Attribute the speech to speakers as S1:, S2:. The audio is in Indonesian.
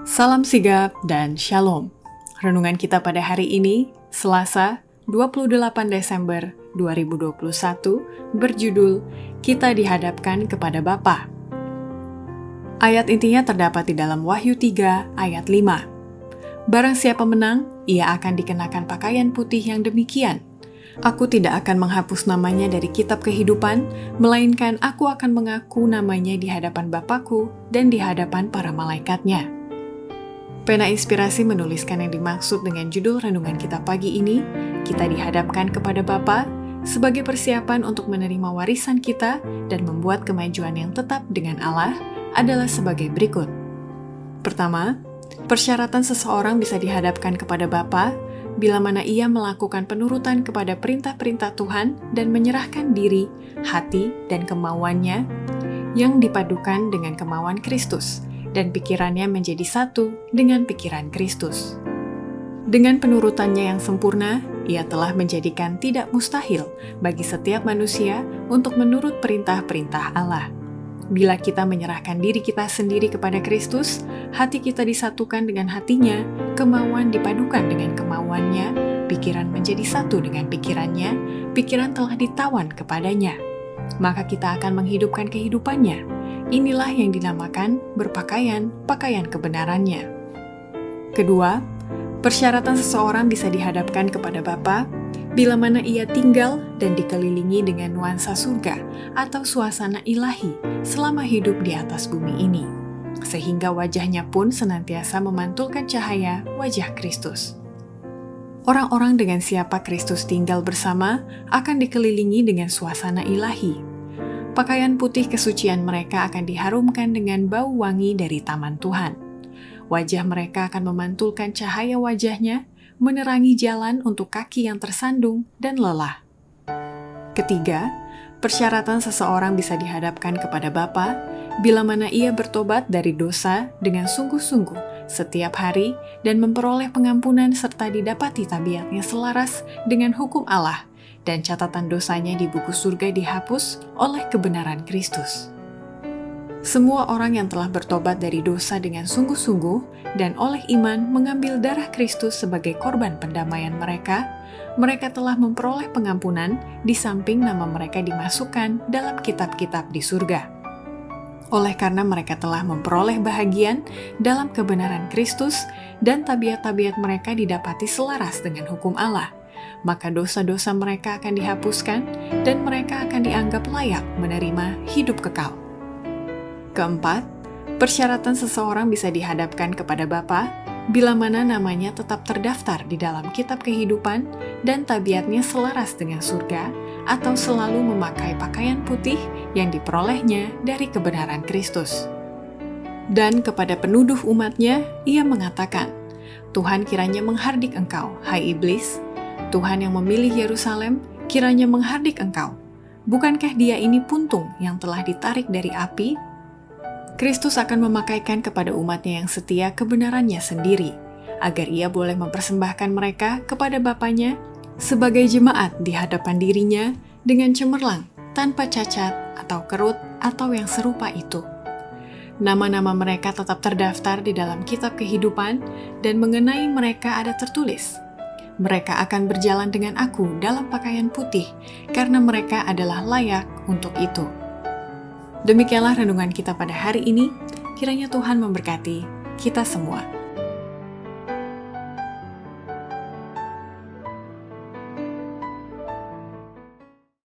S1: Salam sigap dan shalom. Renungan kita pada hari ini, Selasa, 28 Desember 2021, berjudul Kita Dihadapkan kepada Bapa. Ayat intinya terdapat di dalam Wahyu 3 ayat 5. Barang siapa menang, ia akan dikenakan pakaian putih yang demikian. Aku tidak akan menghapus namanya dari kitab kehidupan, melainkan aku akan mengaku namanya di hadapan Bapakku dan di hadapan para malaikatnya. Pena Inspirasi menuliskan yang dimaksud dengan judul renungan kita pagi ini, kita dihadapkan kepada Bapa, sebagai persiapan untuk menerima warisan kita dan membuat kemajuan yang tetap dengan Allah adalah sebagai berikut. Pertama, persyaratan seseorang bisa dihadapkan kepada Bapa bila mana ia melakukan penurutan kepada perintah-perintah Tuhan dan menyerahkan diri, hati, dan kemauannya yang dipadukan dengan kemauan Kristus, dan pikirannya menjadi satu dengan pikiran Kristus. Dengan penurutannya yang sempurna, ia telah menjadikan tidak mustahil bagi setiap manusia untuk menurut perintah-perintah Allah. Bila kita menyerahkan diri kita sendiri kepada Kristus, hati kita disatukan dengan hatinya, kemauan dipadukan dengan kemauannya, pikiran menjadi satu dengan pikirannya, pikiran telah ditawan kepadanya. Maka kita akan menghidupkan kehidupannya. Inilah yang dinamakan berpakaian, pakaian kebenarannya. Kedua, persyaratan seseorang bisa dihadapkan kepada Bapa bila mana ia tinggal dan dikelilingi dengan nuansa surga atau suasana ilahi selama hidup di atas bumi ini, sehingga wajahnya pun senantiasa memantulkan cahaya wajah Kristus. Orang-orang dengan siapa Kristus tinggal bersama akan dikelilingi dengan suasana ilahi. Pakaian putih kesucian mereka akan diharumkan dengan bau wangi dari taman Tuhan. Wajah mereka akan memantulkan cahaya wajahnya, menerangi jalan untuk kaki yang tersandung dan lelah. Ketiga, persyaratan seseorang bisa dihadapkan kepada Bapa bila mana ia bertobat dari dosa dengan sungguh-sungguh setiap hari dan memperoleh pengampunan serta didapati tabiatnya selaras dengan hukum Allah dan catatan dosanya di buku surga dihapus oleh kebenaran Kristus. Semua orang yang telah bertobat dari dosa dengan sungguh-sungguh dan oleh iman mengambil darah Kristus sebagai korban pendamaian mereka telah memperoleh pengampunan di samping nama mereka dimasukkan dalam kitab-kitab di surga. Oleh karena mereka telah memperoleh bahagian dalam kebenaran Kristus dan tabiat-tabiat mereka didapati selaras dengan hukum Allah, maka dosa-dosa mereka akan dihapuskan dan mereka akan dianggap layak menerima hidup kekal. Keempat, persyaratan seseorang bisa dihadapkan kepada Bapa bila mana namanya tetap terdaftar di dalam kitab kehidupan dan tabiatnya selaras dengan surga atau selalu memakai pakaian putih yang diperolehnya dari kebenaran Kristus. Dan kepada penuduh umatnya, ia mengatakan, Tuhan kiranya menghardik engkau, hai iblis. Tuhan yang memilih Yerusalem kiranya menghardik engkau. Bukankah dia ini puntung yang telah ditarik dari api? Kristus akan memakaikan kepada umatnya yang setia kebenarannya sendiri, agar ia boleh mempersembahkan mereka kepada Bapanya sebagai jemaat di hadapan dirinya dengan cemerlang, tanpa cacat atau kerut atau yang serupa itu. Nama-nama mereka tetap terdaftar di dalam kitab kehidupan dan mengenai mereka ada tertulis, mereka akan berjalan dengan aku dalam pakaian putih karena mereka adalah layak untuk itu. Demikianlah renungan kita pada hari ini, kiranya Tuhan memberkati kita semua.